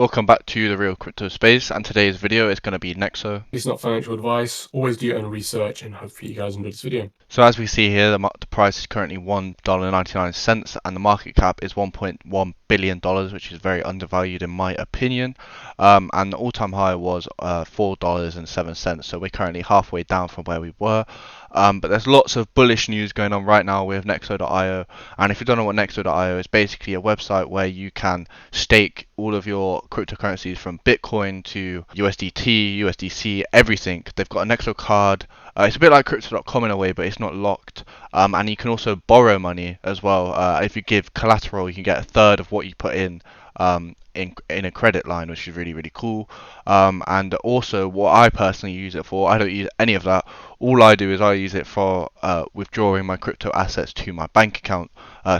Welcome back to the Real Crypto Space, and today's video is going to be Nexo. It's not financial advice. Always do your own research, and hopefully you guys enjoyed this video. So as we see here, the price is currently $1.99 and the market cap is $1.1 billion, which is very undervalued in my opinion. And the all-time high was $4.07, so we're currently halfway down from where we were. But there's lots of bullish news going on right now with Nexo.io, and if you don't know what Nexo.io is, basically a website where you can stake all of your cryptocurrencies from Bitcoin to USDT, USDC, everything. They've got a Nexo card. It's a bit like crypto.com in a way, but it's not locked. And you can also borrow money as well. If you give collateral, you can get a third of what you put in a credit line, which is really, really cool. And also, what I personally use it for, I don't use any of that. All I do is I use it for withdrawing my crypto assets to my bank account.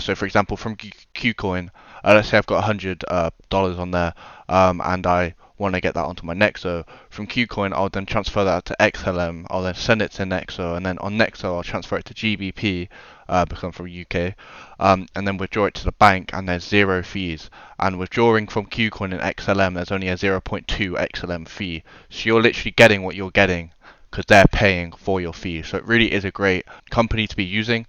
So, for example, from Qcoin, let's say I've got $100 on there, and I want to get that onto my Nexo. From Qcoin, I'll then transfer that to XLM. I'll then send it to Nexo, and then on Nexo, I'll transfer it to GBP because I'm from UK, and then withdraw it to the bank, and there's zero fees. And withdrawing from Qcoin and XLM, there's only a 0.2 XLM fee. So you're literally getting what you're getting because they're paying for your fee. So it really is a great company to be using.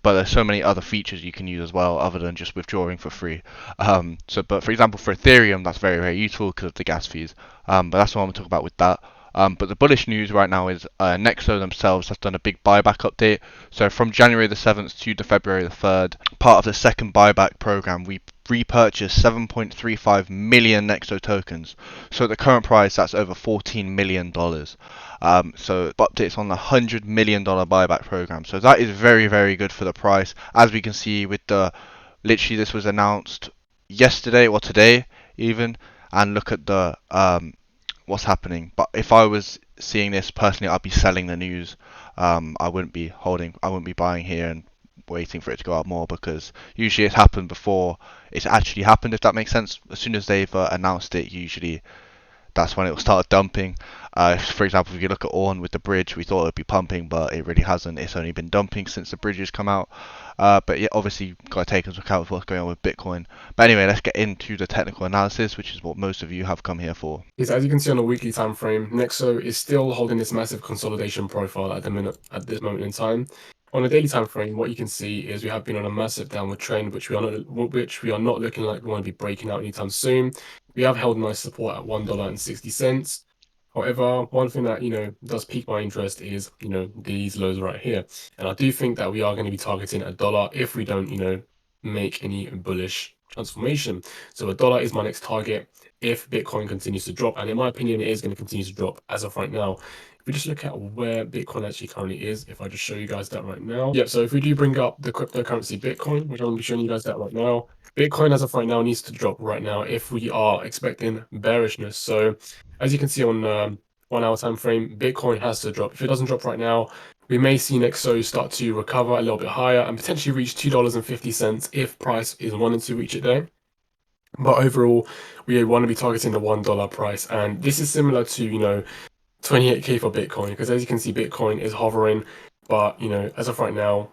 But there's so many other features you can use as well, other than just withdrawing for free. But for example, for Ethereum, that's very, very useful because of the gas fees. But that's what I'm going to talk about with that. But the bullish news right now is Nexo themselves has done a big buyback update. So from January the 7th to the February the 3rd, part of the second buyback program, we repurchased 7.35 million Nexo tokens. So at the current price, that's over $14 million. So updates on the $100 million buyback program. So that is very, very good for the price. As we can see with literally this was announced yesterday or today even, and look at the what's happening. But if I was seeing this personally, I'd be selling the news. I wouldn't be buying here and waiting for it to go up more, because usually it's happened before it's actually happened, if that makes sense. As soon as they've announced it, usually that's when it will start dumping. For example, if you look at Orn with the bridge, we thought it would be pumping, but it really hasn't. It's only been dumping since the bridge has come out. But yeah, obviously you've got to take into account what's going on with Bitcoin. But anyway, let's get into the technical analysis, which is what most of you have come here for. Yes, as you can see on the weekly time frame, Nexo is still holding this massive consolidation profile at this moment in time. On a daily time frame, what you can see is we have been on a massive downward trend, which we are not looking like we want to be breaking out anytime soon. We have held nice support at $1.60. However, one thing that does pique my interest is these lows right here, and I do think that we are going to be targeting $1 if we don't make any bullish transformation. So $1 is my next target if Bitcoin continues to drop, and in my opinion, it is going to continue to drop as of right now. If we just look at where Bitcoin actually currently is, if I just show you guys that right now. Yep, so if we do bring up the cryptocurrency Bitcoin, which I'm going to be showing you guys that right now, Bitcoin as of right now needs to drop right now if we are expecting bearishness. So as you can see on 1 hour time frame, Bitcoin has to drop. If it doesn't drop right now, we may see Nexo start to recover a little bit higher and potentially reach $2.50 if price is wanting to reach it there. But overall, we want to be targeting the $1 price, and this is similar to 28k for Bitcoin, because as you can see, Bitcoin is hovering. But as of right now,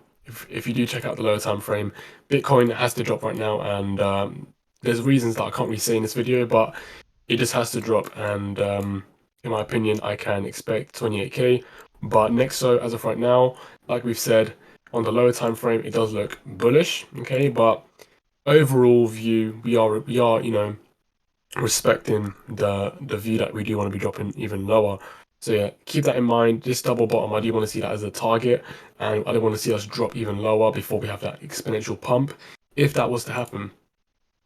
if you do check out the lower time frame, Bitcoin has to drop right now, and there's reasons that I can't really say in this video, but it just has to drop. And in my opinion, I can expect 28k. But Nexo, as of right now, like we've said, on the lower time frame, it does look bullish. Okay, but overall view, we are respecting the view that we do want to be dropping even lower. So yeah, keep that in mind. This double bottom, I do want to see that as a target, and I don't want to see us drop even lower before we have that exponential pump, if that was to happen.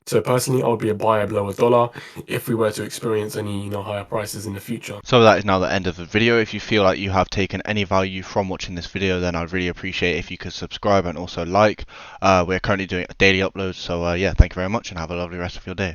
So personally, I would be a buyer below $1 if we were to experience any higher prices in the future. So that is now the end of the video. If you feel like you have taken any value from watching this video, then I'd really appreciate if you could subscribe and also like. We're currently doing daily uploads, so yeah, thank you very much and have a lovely rest of your day.